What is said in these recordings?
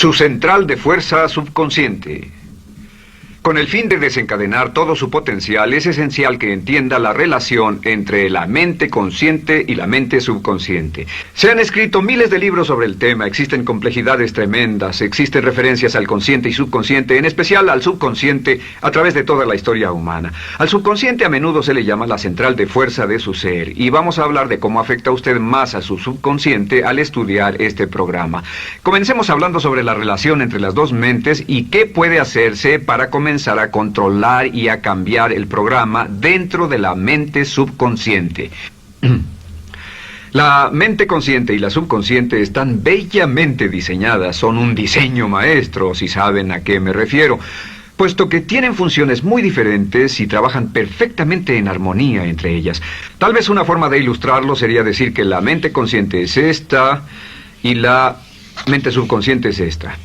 Su central de fuerza subconsciente. Con el fin de desencadenar todo su potencial, es esencial que entienda la relación entre la mente consciente y la mente subconsciente. Se han escrito miles de libros sobre el tema, existen complejidades tremendas, existen referencias al consciente y subconsciente, en especial al subconsciente, a través de toda la historia humana. Al subconsciente a menudo se le llama la central de fuerza de su ser, y vamos a hablar de cómo afecta a usted más a su subconsciente al estudiar este programa. Comencemos hablando sobre la relación entre las dos mentes y qué puede hacerse para comenzar a controlar y a cambiar el programa dentro de la mente subconsciente. La mente consciente y la subconsciente están bellamente diseñadas, son un diseño maestro, si saben a qué me refiero, puesto que tienen funciones muy diferentes y trabajan perfectamente en armonía entre ellas. Tal vez una forma de ilustrarlo sería decir que la mente consciente es esta y la mente subconsciente es esta.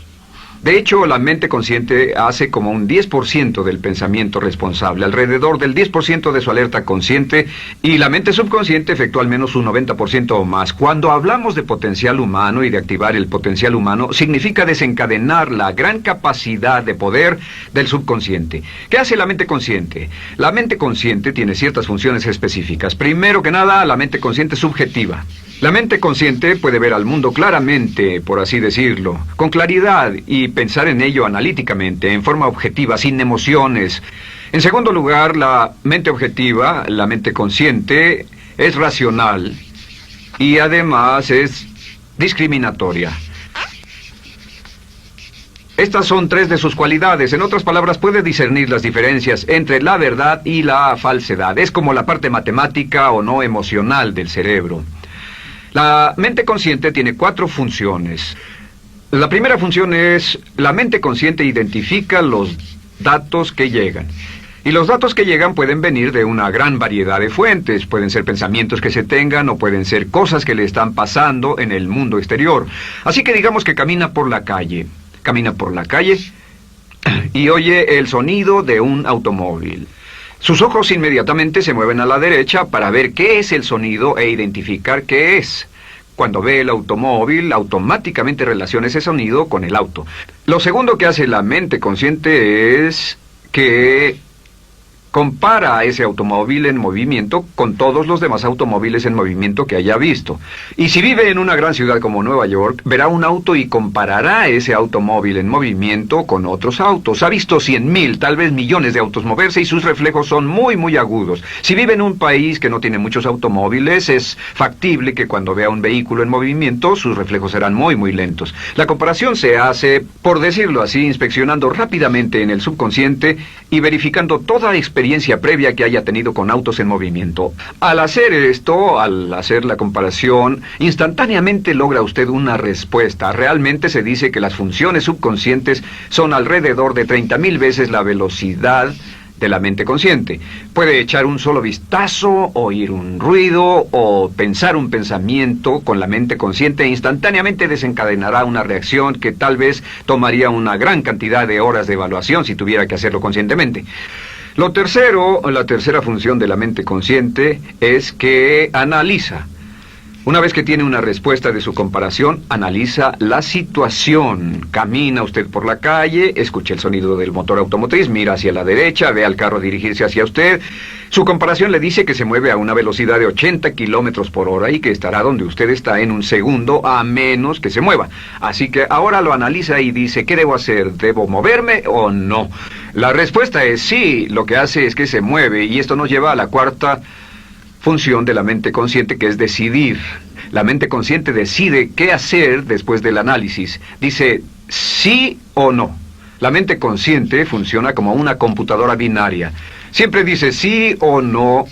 De hecho, la mente consciente hace como un 10% del pensamiento responsable, alrededor del 10% de su alerta consciente, y la mente subconsciente efectúa al menos un 90% o más. Cuando hablamos de potencial humano y de activar el potencial humano, significa desencadenar la gran capacidad de poder del subconsciente. ¿Qué hace la mente consciente? La mente consciente tiene ciertas funciones específicas. Primero que nada, la mente consciente es subjetiva. La mente consciente puede ver al mundo claramente, por así decirlo, con claridad y pensar en ello analíticamente, en forma objetiva, sin emociones. En segundo lugar, la mente objetiva, la mente consciente, es racional y además es discriminatoria. Estas son tres de sus cualidades. En otras palabras, puede discernir las diferencias entre la verdad y la falsedad. Es como la parte matemática o no emocional del cerebro. La mente consciente tiene 4 funciones. La primera función es, la mente consciente identifica los datos que llegan. Y los datos que llegan pueden venir de una gran variedad de fuentes. Pueden ser pensamientos que se tengan o pueden ser cosas que le están pasando en el mundo exterior. Así que digamos que camina por la calle. Camina por la calle y oye el sonido de un automóvil. Sus ojos inmediatamente se mueven a la derecha para ver qué es el sonido e identificar qué es. Cuando ve el automóvil, automáticamente relaciona ese sonido con el auto. Lo segundo que hace la mente consciente es que compara a ese automóvil en movimiento con todos los demás automóviles en movimiento que haya visto. Y si vive en una gran ciudad como Nueva York, verá un auto y comparará ese automóvil en movimiento con otros autos. Ha visto 100,000, tal vez millones de autos moverse y sus reflejos son muy, muy agudos. Si vive en un país que no tiene muchos automóviles, es factible que cuando vea un vehículo en movimiento, sus reflejos serán muy, muy lentos. La comparación se hace, por decirlo así, inspeccionando rápidamente en el subconsciente y verificando toda experiencia previa que haya tenido con autos en movimiento. Al hacer esto, al hacer la comparación, instantáneamente logra usted una respuesta. Realmente se dice que las funciones subconscientes son alrededor de 30,000 veces la velocidad de la mente consciente. Puede echar un solo vistazo, oír un ruido o pensar un pensamiento con la mente consciente e instantáneamente desencadenará una reacción que tal vez tomaría una gran cantidad de horas de evaluación si tuviera que hacerlo conscientemente. La tercera función de la mente consciente es que analiza. Una vez que tiene una respuesta de su comparación, analiza la situación. Camina usted por la calle, escucha el sonido del motor automotriz, mira hacia la derecha, ve al carro dirigirse hacia usted. Su comparación le dice que se mueve a una velocidad de 80 kilómetros por hora y que estará donde usted está en un segundo, a menos que se mueva. Así que ahora lo analiza y dice, ¿qué debo hacer? ¿Debo moverme o no? La respuesta es sí. Lo que hace es que se mueve, y esto nos lleva a la cuarta función de la mente consciente, que es decidir. La mente consciente decide qué hacer después del análisis. Dice sí o no. La mente consciente funciona como una computadora binaria. Siempre dice sí o no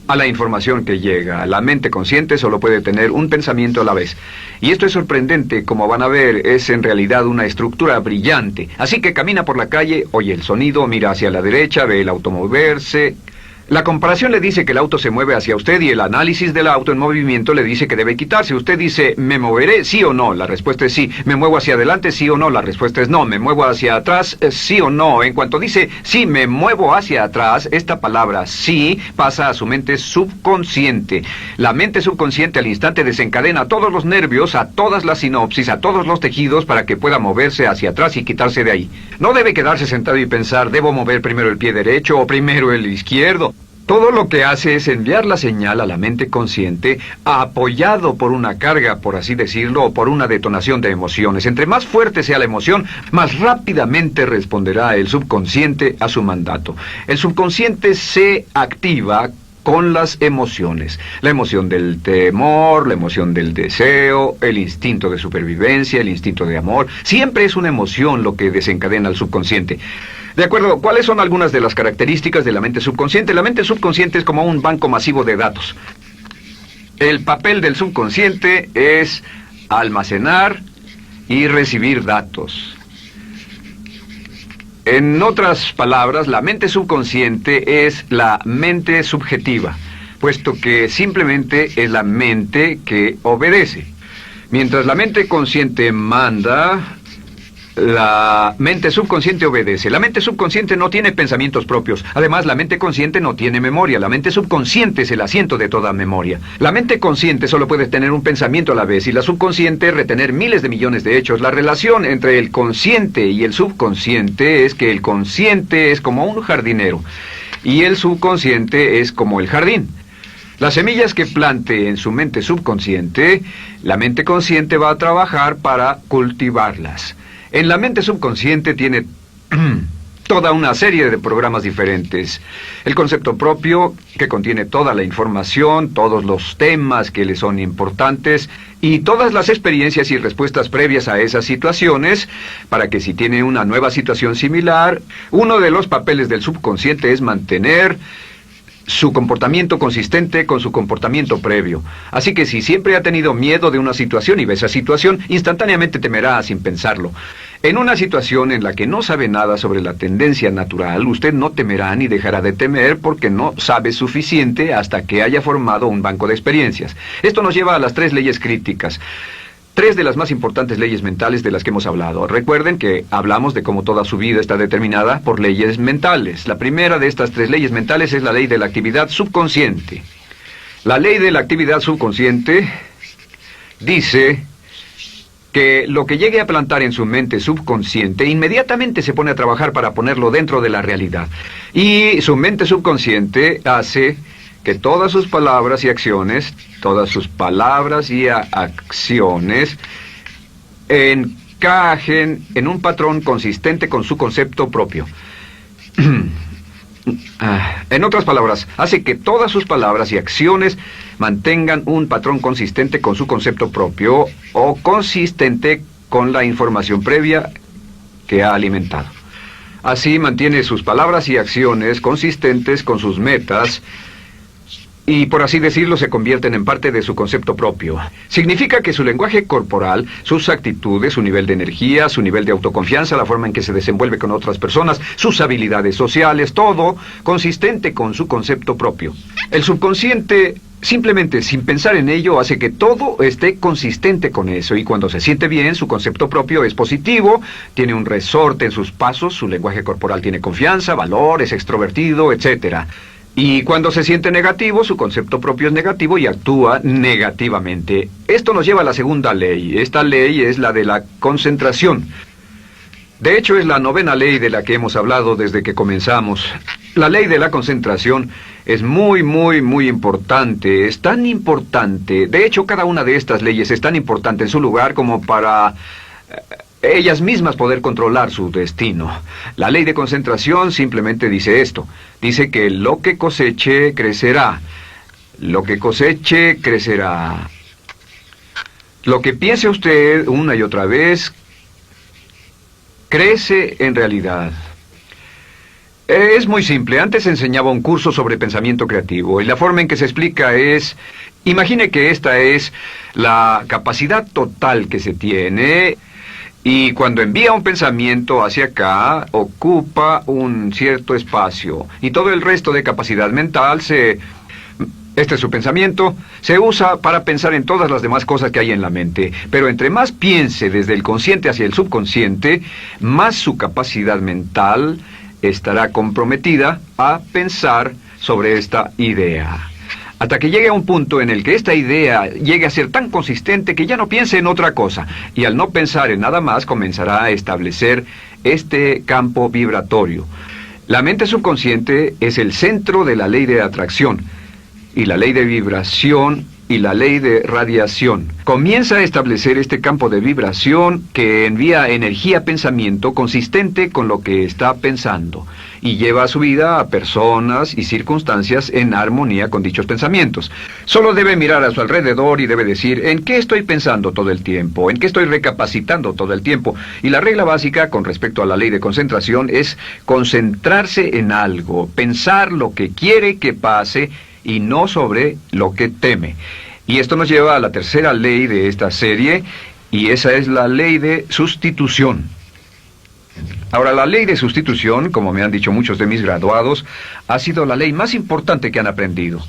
a la información que llega. La mente consciente solo puede tener un pensamiento a la vez. Y esto es sorprendente, como van a ver, es en realidad una estructura brillante. Así que camina por la calle, oye el sonido, mira hacia la derecha, ve el auto moverse, La comparación le dice que el auto se mueve hacia usted y el análisis del auto en movimiento le dice que debe quitarse. Usted dice, ¿me moveré? ¿Sí o no? La respuesta es sí. ¿Me muevo hacia adelante? ¿Sí o no? La respuesta es no. ¿Me muevo hacia atrás? ¿Sí o no? En cuanto dice, sí, me muevo hacia atrás, esta palabra sí pasa a su mente subconsciente. La mente subconsciente al instante desencadena a todos los nervios, a todas las sinapsis, a todos los tejidos para que pueda moverse hacia atrás y quitarse de ahí. No debe quedarse sentado y pensar, ¿debo mover primero el pie derecho o primero el izquierdo? Todo lo que hace es enviar la señal a la mente consciente, apoyado por una carga, por así decirlo, o por una detonación de emociones. Entre más fuerte sea la emoción, más rápidamente responderá el subconsciente a su mandato. El subconsciente se activa con las emociones. La emoción del temor, la emoción del deseo, el instinto de supervivencia, el instinto de amor. Siempre es una emoción lo que desencadena al subconsciente. De acuerdo, ¿cuáles son algunas de las características de la mente subconsciente? La mente subconsciente es como un banco masivo de datos. El papel del subconsciente es almacenar y recibir datos. En otras palabras, la mente subconsciente es la mente subjetiva, puesto que simplemente es la mente que obedece. Mientras la mente consciente manda, la mente subconsciente obedece. La mente subconsciente no tiene pensamientos propios. Además, la mente consciente no tiene memoria. La mente subconsciente es el asiento de toda memoria. La mente consciente solo puede tener un pensamiento a la vez y la subconsciente retener miles de millones de hechos. La relación entre el consciente y el subconsciente es que el consciente es como un jardinero y el subconsciente es como el jardín. Las semillas que plante en su mente subconsciente, la mente consciente va a trabajar para cultivarlas. En la mente subconsciente tiene toda una serie de programas diferentes. El concepto propio, que contiene toda la información, todos los temas que le son importantes y todas las experiencias y respuestas previas a esas situaciones, para que si tiene una nueva situación similar, uno de los papeles del subconsciente es mantener su comportamiento consistente con su comportamiento previo. Así que si siempre ha tenido miedo de una situación y ve esa situación, instantáneamente temerá sin pensarlo. En una situación en la que no sabe nada sobre la tendencia natural, usted no temerá ni dejará de temer porque no sabe suficiente hasta que haya formado un banco de experiencias. Esto nos lleva a las 3 leyes críticas. 3 de las más importantes leyes mentales de las que hemos hablado. Recuerden que hablamos de cómo toda su vida está determinada por leyes mentales. La primera de estas 3 leyes mentales es la ley de la actividad subconsciente. La ley de la actividad subconsciente dice que lo que llegue a plantar en su mente subconsciente inmediatamente se pone a trabajar para ponerlo dentro de la realidad. Y su mente subconsciente hace que todas sus palabras y acciones, encajen en un patrón consistente con su concepto propio. En otras palabras, hace que todas sus palabras y acciones mantengan un patrón consistente con su concepto propio o consistente con la información previa que ha alimentado. Así mantiene sus palabras y acciones consistentes con sus metas y, por así decirlo, se convierten en parte de su concepto propio. Significa que su lenguaje corporal, sus actitudes, su nivel de energía, su nivel de autoconfianza, la forma en que se desenvuelve con otras personas, sus habilidades sociales, todo consistente con su concepto propio. El subconsciente, simplemente sin pensar en ello, hace que todo esté consistente con eso, y cuando se siente bien, su concepto propio es positivo, tiene un resorte en sus pasos, su lenguaje corporal tiene confianza, valor, es extrovertido, etc. Y cuando se siente negativo, su concepto propio es negativo y actúa negativamente. Esto nos lleva a la segunda ley. Esta ley es la de la concentración. De hecho, es la 9ª ley de la que hemos hablado desde que comenzamos. La ley de la concentración es muy importante. Es tan importante. De hecho, cada una de estas leyes es tan importante en su lugar como para ellas mismas poder controlar su destino. La ley de concentración simplemente dice esto. Dice que lo que coseche, crecerá. Lo que coseche, crecerá. Lo que piense usted una y otra vez, crece en realidad. Es muy simple. Antes enseñaba un curso sobre pensamiento creativo y la forma en que se explica es: imagine que esta es la capacidad total que se tiene Y cuando envía un pensamiento hacia acá, ocupa un cierto espacio. Y todo el resto de capacidad mental este es su pensamiento, se usa para pensar en todas las demás cosas que hay en la mente. Pero entre más piense desde el consciente hacia el subconsciente, más su capacidad mental estará comprometida a pensar sobre esta idea. Hasta que llegue a un punto en el que esta idea llegue a ser tan consistente que ya no piense en otra cosa. Y al no pensar en nada más, comenzará a establecer este campo vibratorio. La mente subconsciente es el centro de la ley de atracción, y la ley de vibración y la ley de radiación. Comienza a establecer este campo de vibración que envía energía-pensamiento consistente con lo que está pensando y lleva a su vida a personas y circunstancias en armonía con dichos pensamientos. Solo debe mirar a su alrededor y debe decir, ¿en qué estoy pensando todo el tiempo? ¿En qué estoy recapacitando todo el tiempo? Y la regla básica con respecto a la ley de concentración es concentrarse en algo, pensar lo que quiere que pase y no sobre lo que teme. Y esto nos lleva a la tercera ley de esta serie, y esa es la ley de sustitución. Ahora, la ley de sustitución, como me han dicho muchos de mis graduados, ha sido la ley más importante que han aprendido.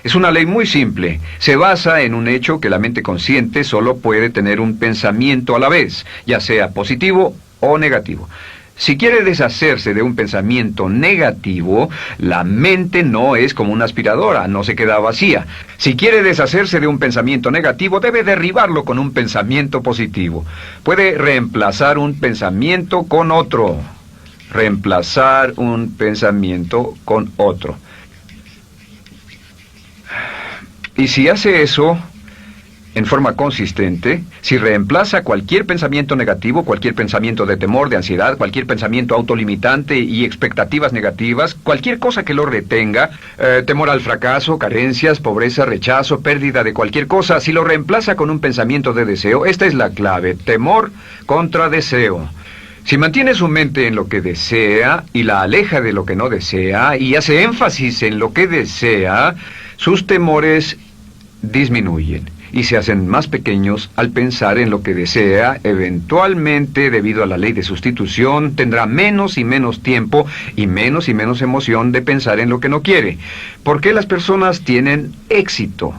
Es una ley muy simple. Se basa en un hecho que la mente consciente solo puede tener un pensamiento a la vez, ya sea positivo o negativo. Si quiere deshacerse de un pensamiento negativo, la mente no es como una aspiradora, no se queda vacía. Si quiere deshacerse de un pensamiento negativo, debe derribarlo con un pensamiento positivo. Puede reemplazar un pensamiento con otro. Reemplazar un pensamiento con otro. Y si hace eso en forma consistente, si reemplaza cualquier pensamiento negativo, cualquier pensamiento de temor, de ansiedad, cualquier pensamiento autolimitante y expectativas negativas, cualquier cosa que lo retenga, temor al fracaso, carencias, pobreza, rechazo, pérdida de cualquier cosa, si lo reemplaza con un pensamiento de deseo, esta es la clave: temor contra deseo. Si mantiene su mente en lo que desea y la aleja de lo que no desea y hace énfasis en lo que desea, sus temores disminuyen y se hacen más pequeños al pensar en lo que desea. Eventualmente, debido a la ley de sustitución, tendrá menos y menos tiempo y menos emoción de pensar en lo que no quiere. ¿Por qué las personas tienen éxito?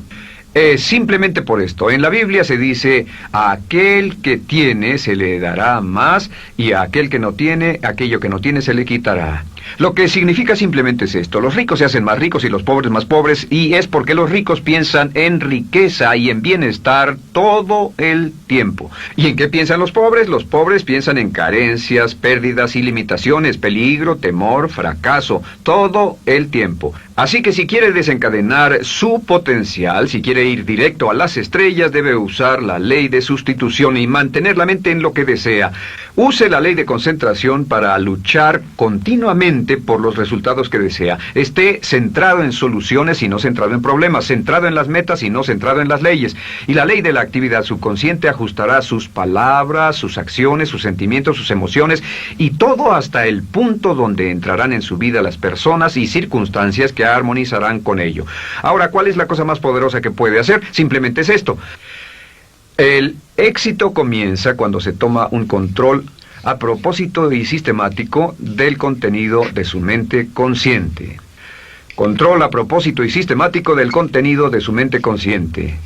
Simplemente por esto. En la Biblia se dice, a aquel que tiene se le dará más, y a aquel que no tiene, aquello que no tiene se le quitará. Lo que significa simplemente es esto: los ricos se hacen más ricos y los pobres más pobres, y es porque los ricos piensan en riqueza y en bienestar todo el tiempo. ¿Y en qué piensan los pobres? Los pobres piensan en carencias, pérdidas y limitaciones, peligro, temor, fracaso, todo el tiempo. Así que si quiere desencadenar su potencial, si quiere ir directo a las estrellas, debe usar la ley de sustitución y mantener la mente en lo que desea. Use la ley de concentración para luchar continuamente por los resultados que desea. Esté centrado en soluciones y no centrado en problemas, centrado en las metas y no centrado en las leyes. Y la ley de la actividad subconsciente ajustará sus palabras, sus acciones, sus sentimientos, sus emociones, y todo hasta el punto donde entrarán en su vida las personas y circunstancias que armonizarán con ello. Ahora, ¿cuál es la cosa más poderosa que puede hacer? Simplemente es esto. El éxito comienza cuando se toma un control a propósito y sistemático del contenido de su mente consciente. Control a propósito y sistemático del contenido de su mente consciente.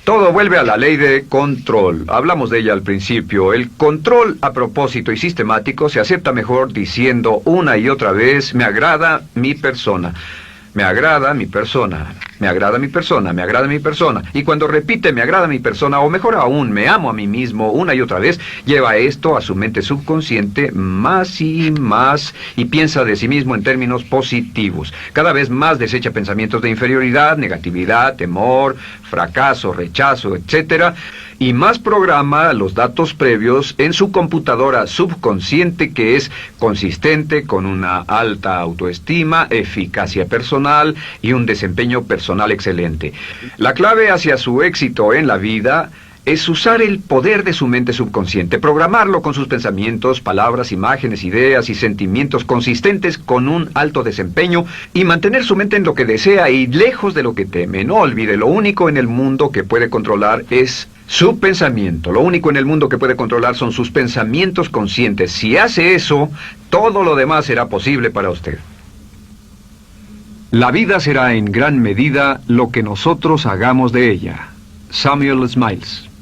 Todo vuelve a la ley de control. Hablamos de ella al principio. El control a propósito y sistemático se acepta mejor diciendo una y otra vez: me agrada mi persona. Me agrada mi persona, me agrada mi persona, me agrada mi persona. Y cuando repite me agrada mi persona, o mejor aún, me amo a mí mismo una y otra vez, lleva esto a su mente subconsciente más y más, y piensa de sí mismo en términos positivos. Cada vez más desecha pensamientos de inferioridad, negatividad, temor, fracaso, rechazo, etc., y más programa los datos previos en su computadora subconsciente, que es consistente con una alta autoestima, eficacia personal y un desempeño personal excelente. La clave hacia su éxito en la vida es usar el poder de su mente subconsciente, programarlo con sus pensamientos, palabras, imágenes, ideas y sentimientos consistentes con un alto desempeño y mantener su mente en lo que desea y lejos de lo que teme. No olvide, lo único en el mundo que puede controlar es su pensamiento. Lo único en el mundo que puede controlar son sus pensamientos conscientes. Si hace eso, todo lo demás será posible para usted. La vida será en gran medida lo que nosotros hagamos de ella. Samuel Smiles.